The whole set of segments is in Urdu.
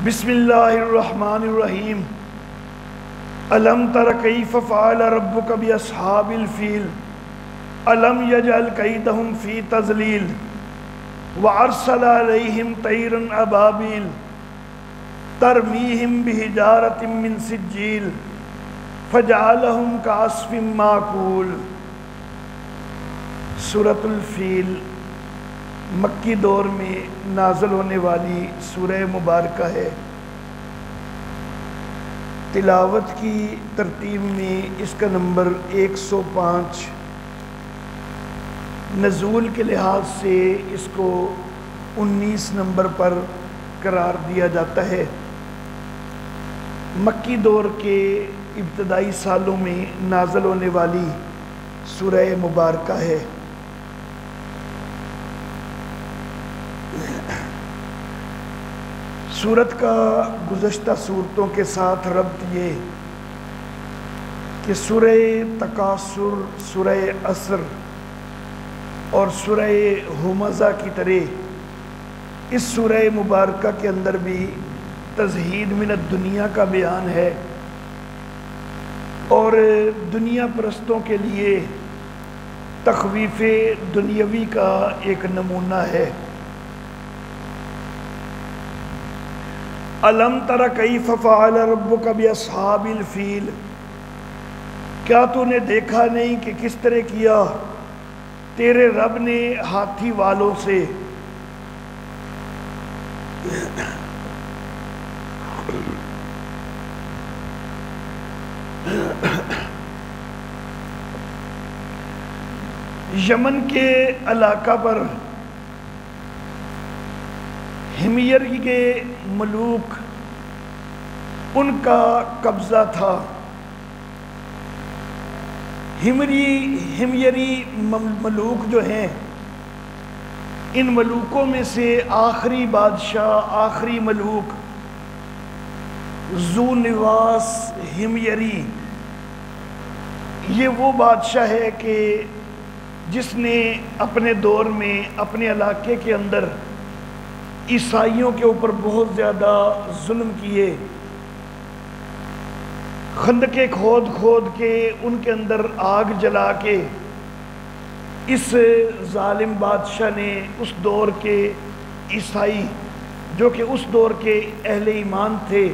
بسم اللہ الرحمن الرحیم الم تر کیف فعل ربک باصحاب الفیل الم یجعل کیدہم فی تضلیل وارسل علیہم طیرا ابابیل ترمیہم بحجارۃ من سجیل فجعلہم کعصف ماکول۔ سورۃ الفیل مکی دور میں نازل ہونے والی سورہ مبارکہ ہے۔ تلاوت کی ترتیب میں اس کا نمبر 105، نزول کے لحاظ سے اس کو 19 نمبر پر قرار دیا جاتا ہے۔ مکی دور کے ابتدائی سالوں میں نازل ہونے والی سورہ مبارکہ ہے۔ سورت کا گزشتہ صورتوں کے ساتھ ربط یہ کہ سورہ تکاثر، سورہ عصر اور سورہ ہمزہ کی طرح اس سورہ مبارکہ کے اندر بھی تزہید من الدنیا کا بیان ہے اور دنیا پرستوں کے لیے تخویف دنیاوی کا ایک نمونہ ہے۔ الم تر کیف فعل ربک باصحاب الفیل، کیا تو نے دیکھا نہیں کہ کس طرح کیا تیرے رب نے ہاتھی والوں سے۔ یمن کے علاقہ پر حمیر کے ملوک ان کا قبضہ تھا۔ حمیری ملوک جو ہیں، ان ملوکوں میں سے آخری بادشاہ، آخری ملوک ذو نواس حمیری، یہ وہ بادشاہ ہے کہ جس نے اپنے دور میں اپنے علاقے کے اندر عیسائیوں کے اوپر بہت زیادہ ظلم کیے، خندقیں کھود کھود کے ان کے اندر آگ جلا کے اس ظالم بادشاہ نے اس دور کے عیسائی جو کہ اس دور کے اہل ایمان تھے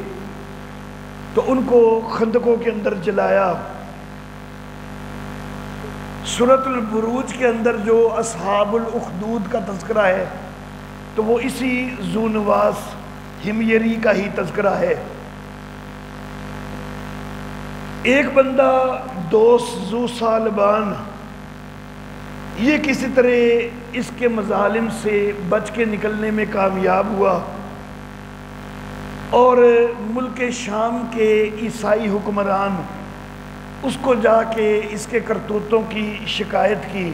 تو ان کو خندقوں کے اندر جلایا۔ سورۃ البروج کے اندر جو اصحاب الاخدود کا تذکرہ ہے تو وہ اسی ذو نواس حمیری کا ہی تذکرہ ہے۔ ایک بندہ دوست ذو سالبان، یہ کسی طرح اس کے مظالم سے بچ کے نکلنے میں کامیاب ہوا اور ملک شام کے عیسائی حکمران اس کو جا کے اس کے کرتوتوں کی شکایت کی۔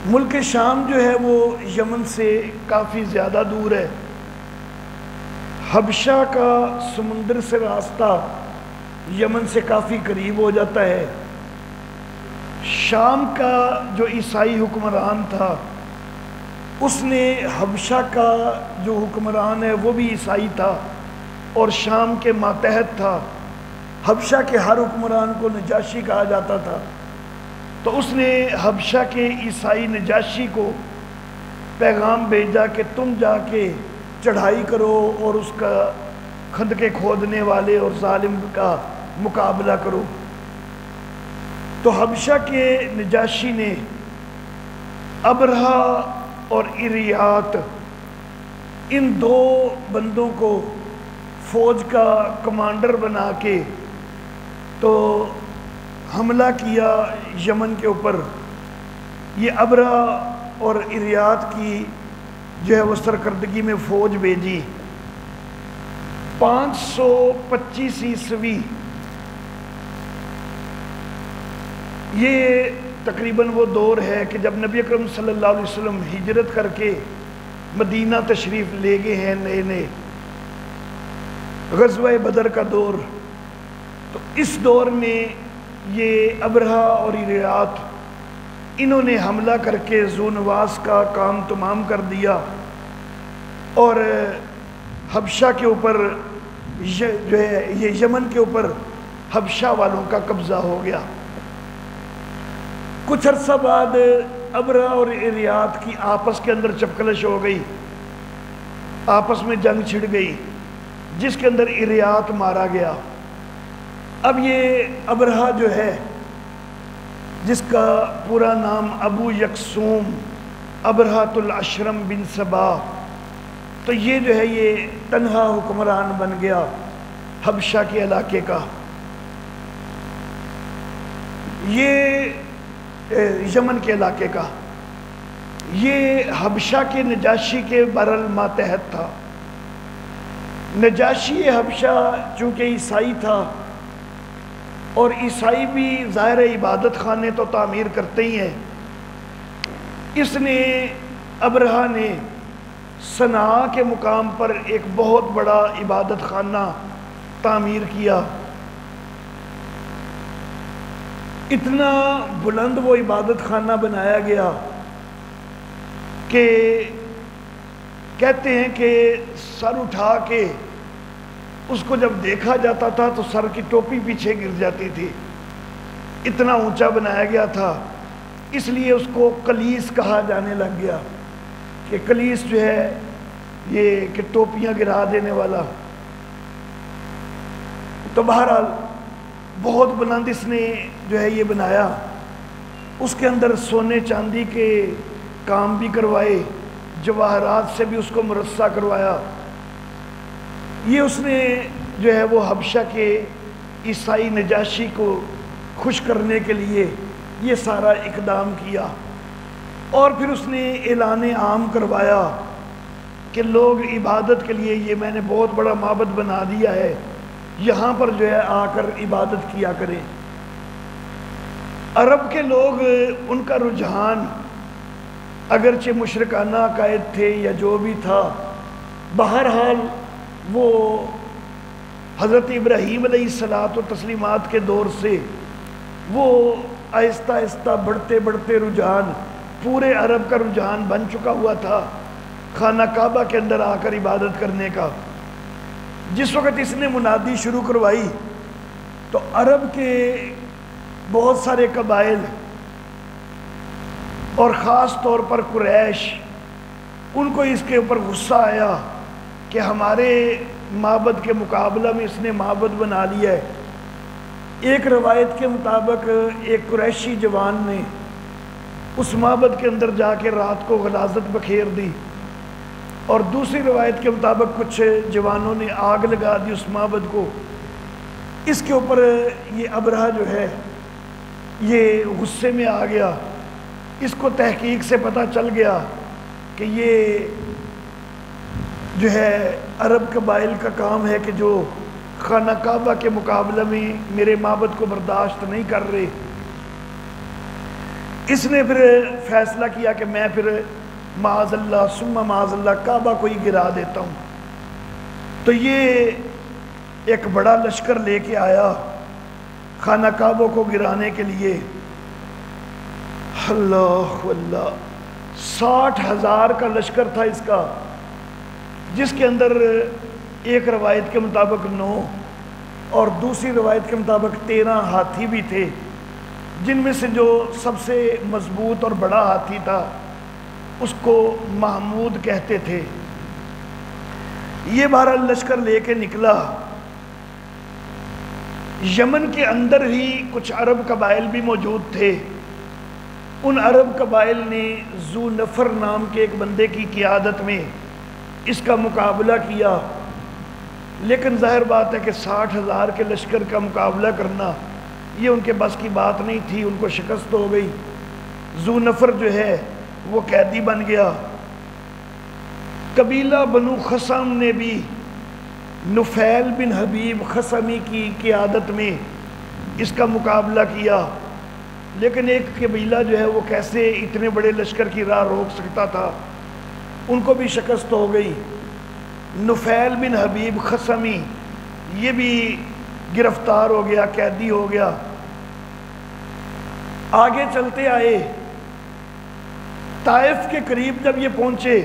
ملک شام جو ہے وہ یمن سے کافی زیادہ دور ہے، حبشہ کا سمندر سے راستہ یمن سے کافی قریب ہو جاتا ہے۔ شام کا جو عیسائی حکمران تھا اس نے حبشہ کا جو حکمران ہے وہ بھی عیسائی تھا اور شام کے ماتحت تھا۔ حبشہ کے ہر حکمران کو نجاشی کہا جاتا تھا، تو اس نے حبشہ کے عیسائی نجاشی کو پیغام بھیجا کہ تم جا کے چڑھائی کرو اور اس کا خندقیں کھودنے والے اور ظالم کا مقابلہ کرو۔ تو حبشہ کے نجاشی نے ابرہہ اور اریات ان دو بندوں کو فوج کا کمانڈر بنا کے تو حملہ کیا یمن کے اوپر۔ یہ ابرہہ اور اریات کی جو ہے وہ سرکردگی میں فوج بھیجی۔ 525 عیسوی یہ تقریباً وہ دور ہے کہ جب نبی اکرم صلی اللہ علیہ وسلم ہجرت کر کے مدینہ تشریف لے گئے ہیں نئے نئے، غزوہ بدر کا دور۔ تو اس دور میں یہ ابرہہ اور اریات انہوں نے حملہ کر کے ذو نواس کا کام تمام کر دیا اور حبشہ کے اوپر جو ہے یہ یمن کے اوپر حبشہ والوں کا قبضہ ہو گیا۔ کچھ عرصہ بعد ابرہہ اور اریات کی آپس کے اندر چپکلش ہو گئی، آپس میں جنگ چھڑ گئی، جس کے اندر اریات مارا گیا۔ اب یہ ابرہہ جو ہے، جس کا پورا نام ابو یکسوم ابرہۃ الاشرم بن سبا، تو یہ جو ہے یہ تنہا حکمران بن گیا حبشہ کے علاقے کا۔ یہ یمن کے علاقے کا، یہ حبشہ کے نجاشی کے ماتحت تھا۔ نجاشی حبشہ چونکہ عیسائی تھا، اور عیسائی بھی ظاہر عبادت خانے تو تعمیر کرتے ہی ہیں، اس نے ابرہہ نے صنعاء کے مقام پر ایک بہت بڑا عبادت خانہ تعمیر کیا۔ اتنا بلند وہ عبادت خانہ بنایا گیا کہ کہتے ہیں کہ سر اٹھا کے اس کو جب دیکھا جاتا تھا تو سر کی ٹوپی پیچھے گر جاتی تھی، اتنا اونچا بنایا گیا تھا۔ اس لیے اس کو کلیس کہا جانے لگ گیا کہ کلیس جو ہے یہ کہ ٹوپیاں گرا دینے والا۔ تو بہرحال بہت بلند اس نے جو ہے یہ بنایا، اس کے اندر سونے چاندی کے کام بھی کروائے، جواہرات سے بھی اس کو مرصع کروایا۔ یہ اس نے جو ہے وہ حبشہ کے عیسائی نجاشی کو خوش کرنے کے لیے یہ سارا اقدام کیا، اور پھر اس نے اعلان عام کروایا کہ لوگ عبادت کے لیے یہ میں نے بہت بڑا معبد بنا دیا ہے، یہاں پر جو ہے آ کر عبادت کیا کریں۔ عرب کے لوگ ان کا رجحان اگرچہ مشرکانہ عقائد تھے یا جو بھی تھا، بہرحال وہ حضرت ابراہیم علیہ الصلاۃ و تسلیمات کے دور سے وہ آہستہ آہستہ بڑھتے بڑھتے رجحان پورے عرب کا رجحان بن چکا ہوا تھا خانہ کعبہ کے اندر آ کر عبادت کرنے کا۔ جس وقت اس نے منادی شروع کروائی تو عرب کے بہت سارے قبائل اور خاص طور پر قریش، ان کو اس کے اوپر غصہ آیا کہ ہمارے معبد کے مقابلہ میں اس نے معبد بنا لیا ہے۔ ایک روایت کے مطابق ایک قریشی جوان نے اس معبد کے اندر جا کے رات کو غلاظت بکھیر دی، اور دوسری روایت کے مطابق کچھ جوانوں نے آگ لگا دی اس معبد کو۔ اس کے اوپر یہ ابرہہ جو ہے یہ غصے میں آ گیا۔ اس کو تحقیق سے پتہ چل گیا کہ یہ جو ہے عرب قبائل کا کام ہے کہ جو خانہ کعبہ کے مقابلہ میں میرے معبد کو برداشت نہیں کر رہے۔ اس نے پھر فیصلہ کیا کہ میں پھر معاذ اللہ ثم معاذ اللہ کعبہ کو ہی گرا دیتا ہوں۔ تو یہ ایک بڑا لشکر لے کے آیا خانہ کعبہ کو گرانے کے لیے۔ اللہ اللہ، 60,000 کا لشکر تھا اس کا، جس کے اندر ایک روایت کے مطابق 9 اور دوسری روایت کے مطابق 13 ہاتھی بھی تھے، جن میں سے جو سب سے مضبوط اور بڑا ہاتھی تھا اس کو محمود کہتے تھے۔ یہ بہرحال لشکر لے کے نکلا۔ یمن کے اندر ہی کچھ عرب قبائل بھی موجود تھے۔ ان عرب قبائل نے ذو نفر نام کے ایک بندے کی قیادت میں اس کا مقابلہ کیا، لیکن ظاہر بات ہے کہ 60,000 کے لشکر کا مقابلہ کرنا یہ ان کے بس کی بات نہیں تھی، ان کو شکست ہو گئی۔ ذو نفر جو ہے وہ قیدی بن گیا۔ قبیلہ بنو خصم نے بھی نفیل بن حبیب خصمی کی قیادت میں اس کا مقابلہ کیا، لیکن ایک قبیلہ جو ہے وہ کیسے اتنے بڑے لشکر کی راہ روک سکتا تھا، ان کو بھی شکست ہو گئی۔ نفیل بن حبیب خصمی یہ بھی گرفتار ہو گیا، قیدی ہو گیا۔ آگے چلتے آئے، طائف کے قریب جب یہ پہنچے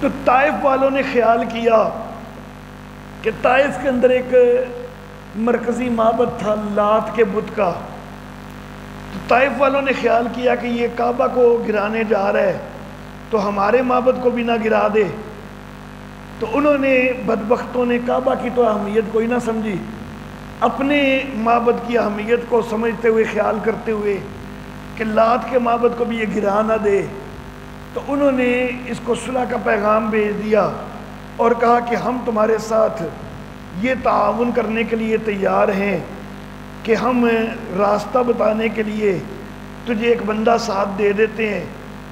تو طائف والوں نے خیال کیا کہ طائف کے اندر ایک مرکزی معبد تھا لات کے بت کا. تو طائف والوں نے خیال کیا کہ یہ کعبہ کو گرانے جا رہا ہے تو ہمارے معبد کو بھی نہ گرا دے. تو انہوں نے بدبختوں نے کعبہ کی تو اہمیت کوئی نہ سمجھی, اپنے معبد کی اہمیت کو سمجھتے ہوئے خیال کرتے ہوئے کہ لات کے معبد کو بھی یہ گرا نہ دے, تو انہوں نے اس کو صلح کا پیغام بھیج دیا اور کہا کہ ہم تمہارے ساتھ یہ تعاون کرنے کے لیے تیار ہیں کہ ہم راستہ بتانے کے لیے تجھے ایک بندہ ساتھ دے دیتے ہیں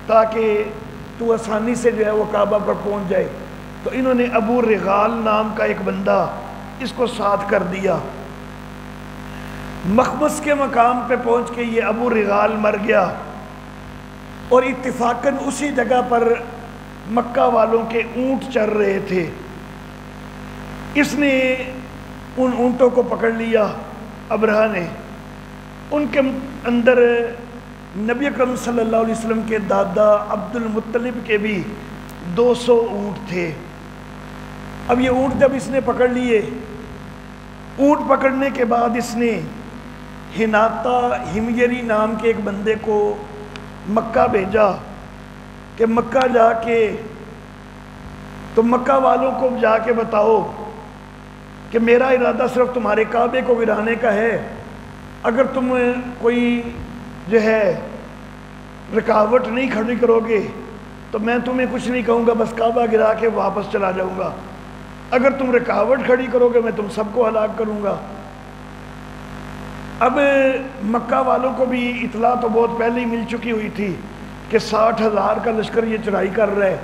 تاکہ تو آسانی سے جو ہے وہ کعبہ پر پہنچ جائے. تو انہوں نے ابو رغال نام کا ایک بندہ اس کو ساتھ کر دیا. مخمس کے مقام پہ پہنچ کے یہ ابو رغال مر گیا اور اتفاقاً اسی جگہ پر مکہ والوں کے اونٹ چر رہے تھے. اس نے ان اونٹوں کو پکڑ لیا ابرہہ نے. ان کے اندر نبی اکرم صلی اللہ علیہ وسلم کے دادا عبد المطلب کے بھی 200 اونٹ تھے. اب یہ اونٹ جب اس نے پکڑ لیے, اونٹ پکڑنے کے بعد اس نے ہناتا ہمیری نام کے ایک بندے کو مکہ بھیجا کہ مکہ جا کے تو مکہ والوں کو جا کے بتاؤ کہ میرا ارادہ صرف تمہارے کعبے کو گرانے کا ہے, اگر تم کوئی جو ہے رکاوٹ نہیں کھڑی کرو گے تو میں تمہیں کچھ نہیں کہوں گا, بس کعبہ گرا کے واپس چلا جاؤں گا. اگر تم رکاوٹ کھڑی کرو گے میں تم سب کو ہلاک کروں گا. اب مکہ والوں کو بھی اطلاع تو بہت پہلے ہی مل چکی ہوئی تھی کہ 60,000 کا لشکر یہ چڑھائی کر رہا ہے,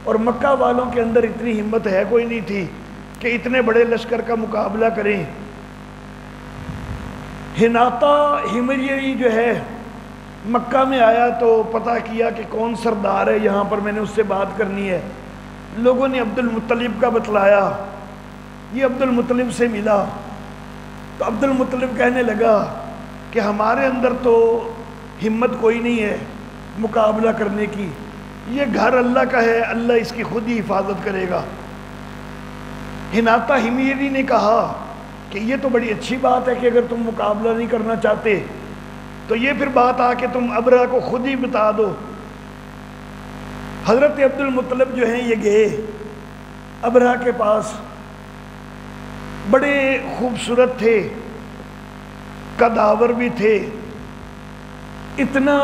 اور مکہ والوں کے اندر اتنی ہمت ہے کوئی نہیں تھی کہ اتنے بڑے لشکر کا مقابلہ کریں. ہناتا ہمری جو ہے مکہ میں آیا تو پتہ کیا کہ کون سردار ہے یہاں پر, میں نے اس سے بات کرنی ہے. لوگوں نے عبد المطلب کا بتلایا, یہ عبد المطلب سے ملا تو عبد المطلب کہنے لگا کہ ہمارے اندر تو ہمت کوئی نہیں ہے مقابلہ کرنے کی, یہ گھر اللہ کا ہے, اللہ اس کی خود ہی حفاظت کرے گا. ہناتا ہمیری نے کہا کہ یہ تو بڑی اچھی بات ہے کہ اگر تم مقابلہ نہیں کرنا چاہتے تو یہ پھر بات آ کہ تم ابرہہ کو خود ہی بتا دو. حضرت عبد المطلب جو ہیں یہ گئے ابرہہ کے پاس, بڑے خوبصورت تھے, قداور بھی تھے, اتنا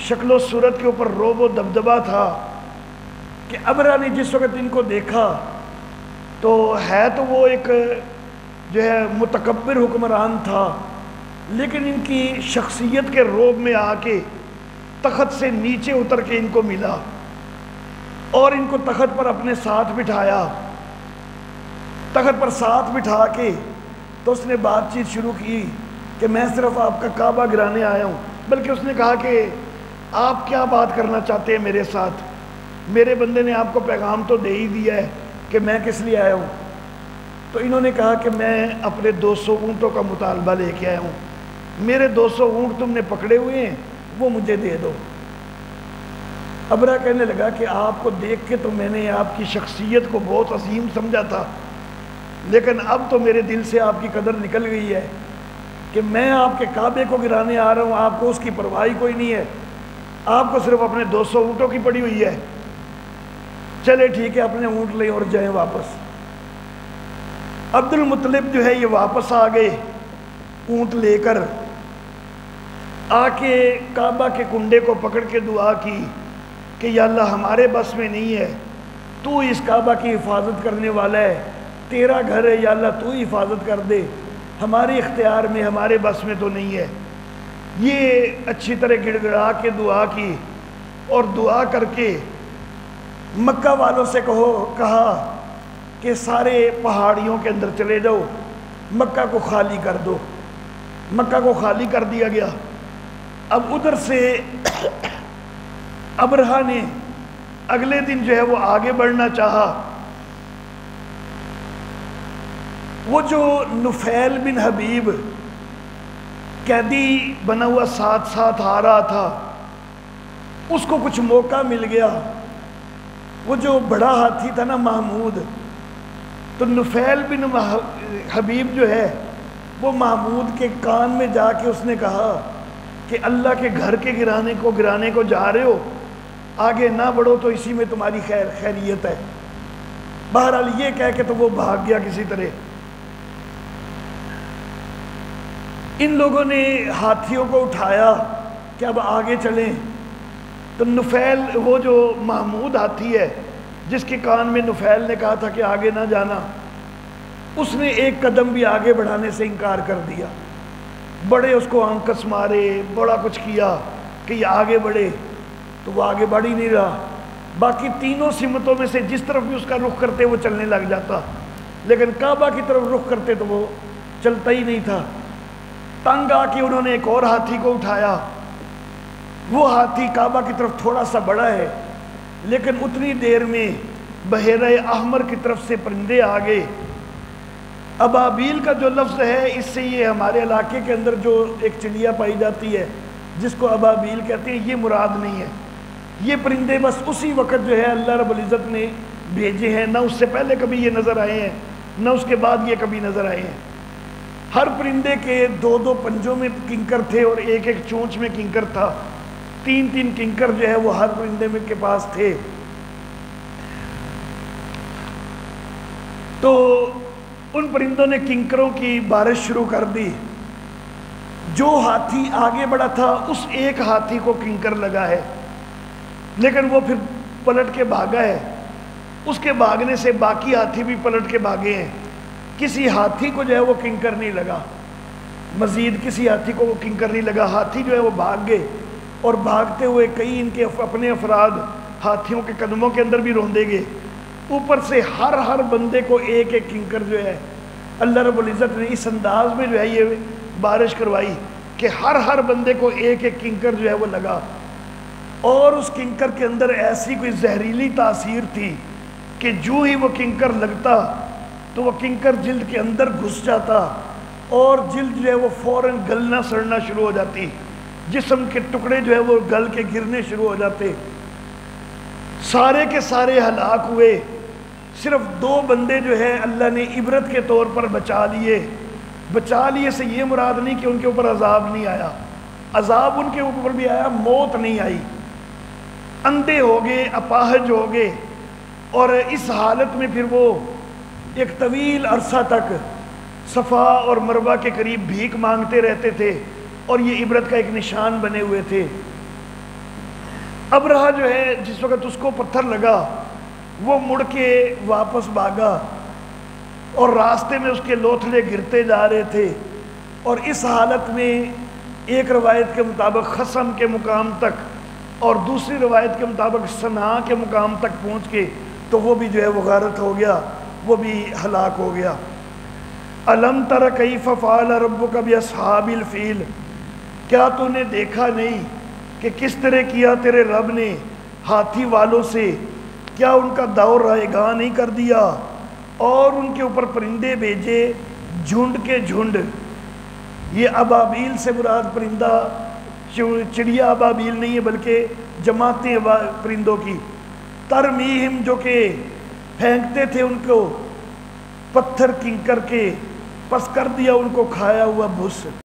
شکل و صورت کے اوپر روب و دبدبہ تھا کہ ابرہہ نے جس وقت ان کو دیکھا تو ہے تو وہ ایک جو ہے متکبر حکمران تھا, لیکن ان کی شخصیت کے روب میں آ کے تخت سے نیچے اتر کے ان کو ملا اور ان کو تخت پر اپنے ساتھ بٹھایا. تخت پر ساتھ بٹھا کے تو اس نے بات چیت شروع کی کہ میں صرف آپ کا کعبہ گرانے آیا ہوں, بلکہ اس نے کہا کہ آپ کیا بات کرنا چاہتے ہیں میرے ساتھ, میرے بندے نے آپ کو پیغام تو دے ہی دیا ہے کہ میں کس لیے آیا ہوں. تو انہوں نے کہا کہ میں اپنے 200 اونٹوں کا مطالبہ لے کے آیا ہوں, میرے 200 اونٹ تم نے پکڑے ہوئے ہیں وہ مجھے دے دو. ابرہہ کہنے لگا کہ آپ کو دیکھ کے تو میں نے آپ کی شخصیت کو بہت عظیم سمجھا تھا, لیکن اب تو میرے دل سے آپ کی قدر نکل گئی ہے کہ میں آپ کے کعبے کو گرانے آ رہا ہوں, آپ کو اس کی پرواہ کوئی نہیں ہے, آپ کو صرف اپنے 200 اونٹوں کی پڑی ہوئی ہے. چلے ٹھیک ہے, اپنے اونٹ لیں اور جائیں واپس. عبد المطلب جو ہے یہ واپس آ گئے اونٹ لے کر, آ کے کعبہ کے کنڈے کو پکڑ کے دعا کی کہ یا اللہ ہمارے بس میں نہیں ہے, تو اس کعبہ کی حفاظت کرنے والا ہے, تیرا گھر ہے, یا اللہ تو ہی حفاظت کر دے, ہمارے اختیار میں ہمارے بس میں تو نہیں ہے. یہ اچھی طرح گڑ گڑا کے دعا کی اور دعا کر کے مکہ والوں سے کہا کہ سارے پہاڑیوں کے اندر چلے جاؤ, مکہ کو خالی کر دو. مکہ کو خالی کر دیا گیا. اب ادھر سے ابرہہ نے اگلے دن جو ہے وہ آگے بڑھنا چاہا. وہ جو نفیل بن حبیب قیدی بنا ہوا ساتھ ساتھ آ رہا تھا, اس کو کچھ موقع مل گیا وہ جو بڑا ہاتھی تھا نا محمود، تو نفیل بن حبیب جو ہے وہ محمود کے کان میں جا کے اس نے کہا کہ اللہ کے گھر کے گرانے کو جا رہے ہو، آگے نہ بڑھو تو اسی میں تمہاری خیریت ہے۔ بہرحال یہ کہہ کے تو وہ بھاگ گیا کسی طرح۔ ان لوگوں نے ہاتھیوں کو اٹھایا کہ اب آگے چلیں، تو نفیل، وہ جو محمود ہاتھی ہے جس کے کان میں نفیل نے کہا تھا کہ آگے نہ جانا، اس نے ایک قدم بھی آگے بڑھانے سے انکار کر دیا۔ بڑے اس کو آنکس مارے، بڑا کچھ کیا کہ یہ آگے بڑھے، تو وہ آگے بڑھ ہی نہیں رہا۔ باقی تینوں سمتوں میں سے جس طرف بھی اس کا رخ کرتے وہ چلنے لگ جاتا، لیکن کعبہ کی طرف رخ کرتے تو وہ چلتا ہی نہیں تھا۔ تنگ آ کے انہوں نے ایک اور ہاتھی کو اٹھایا۔ وہ ہاتھی کعبہ کی طرف تھوڑا سا بڑا ہے، لیکن اتنی دیر میں بحیرہ احمر کی طرف سے پرندے آ گئے۔ ابابیل کا جو لفظ ہے، اس سے یہ ہمارے علاقے کے اندر جو ایک چڑیا پائی جاتی ہے جس کو ابابیل کہتے ہیں، یہ مراد نہیں ہے۔ یہ پرندے بس اسی وقت جو ہے اللہ رب العزت نے بھیجے ہیں، نہ اس سے پہلے کبھی یہ نظر آئے ہیں، نہ اس کے بعد یہ کبھی نظر آئے ہیں۔ ہر پرندے کے دو دو پنجوں میں کنکر تھے اور ایک ایک چونچ میں کنکر تھا، تین تین کنکر جو ہے وہ ہر پرندے میں کے پاس تھے۔ تو ان پرندوں نے کنکروں کی بارش شروع کر دی۔ جو ہاتھی آگے بڑھا تھا اس ایک ہاتھی کو کنکر لگا ہے، لیکن وہ پھر پلٹ کے بھاگا ہے۔ اس کے بھاگنے سے باقی ہاتھی بھی پلٹ کے بھاگے ہیں، کسی ہاتھی کو جو ہے وہ کنکر نہیں لگا، مزید کسی ہاتھی کو وہ کنکر نہیں لگا۔ ہاتھی جو ہے وہ بھاگ گئے، اور بھاگتے ہوئے کئی ان کے اپنے افراد ہاتھیوں کے قدموں کے اندر بھی روندے گئے۔ اوپر سے ہر بندے کو ایک ایک کنکر جو ہے اللہ رب العزت نے اس انداز میں جو ہے یہ بارش کروائی کہ ہر بندے کو ایک ایک کنکر جو ہے وہ لگا، اور اس کنکر کے اندر ایسی کوئی زہریلی تاثیر تھی کہ جو ہی وہ کنکر لگتا تو وہ کنکر جلد کے اندر گھس جاتا، اور جلد جو ہے وہ فوراً گلنا سڑنا شروع ہو جاتی، جسم کے ٹکڑے جو ہے وہ گل کے گرنے شروع ہو جاتے۔ سارے کے سارے ہلاک ہوئے، صرف دو بندے جو ہے اللہ نے عبرت کے طور پر بچا لیے سے یہ مراد نہیں کہ ان کے اوپر عذاب نہیں آیا، عذاب ان کے اوپر بھی آیا، موت نہیں آئی۔ اندھے ہو گئے، اپاہج ہو گئے، اور اس حالت میں پھر وہ ایک طویل عرصہ تک صفا اور مروہ کے قریب بھیک مانگتے رہتے تھے، اور یہ عبرت کا ایک نشان بنے ہوئے تھے۔ ابرہہ جو ہے جس وقت اس کو پتھر لگا وہ مڑ کے واپس بھاگا، اور راستے میں اس کے لوتھڑے گرتے جا رہے تھے، اور اس حالت میں ایک روایت کے مطابق خصم کے مقام تک اور دوسری روایت کے مطابق صنعاء کے مقام تک پہنچ کے تو وہ بھی جو ہے وہ غارت ہو گیا، وہ بھی ہلاک ہو گیا۔ الم تر کیف فعل ربک باصحاب الفیل، کیا تو نے دیکھا نہیں کہ کس طرح کیا تیرے رب نے ہاتھی والوں سے؟ کیا ان کا دور رائے گاہ نہیں کر دیا، اور ان کے اوپر پرندے بھیجے جھنڈ کے جھنڈ۔ یہ ابابیل سے مراد پرندہ چڑیا ابابیل نہیں ہے، بلکہ جماعتیں پرندوں کی۔ ترمیہم، جو کہ پھینکتے تھے ان کو پتھر کنکر کے، پس کر دیا ان کو کھایا ہوا بھس۔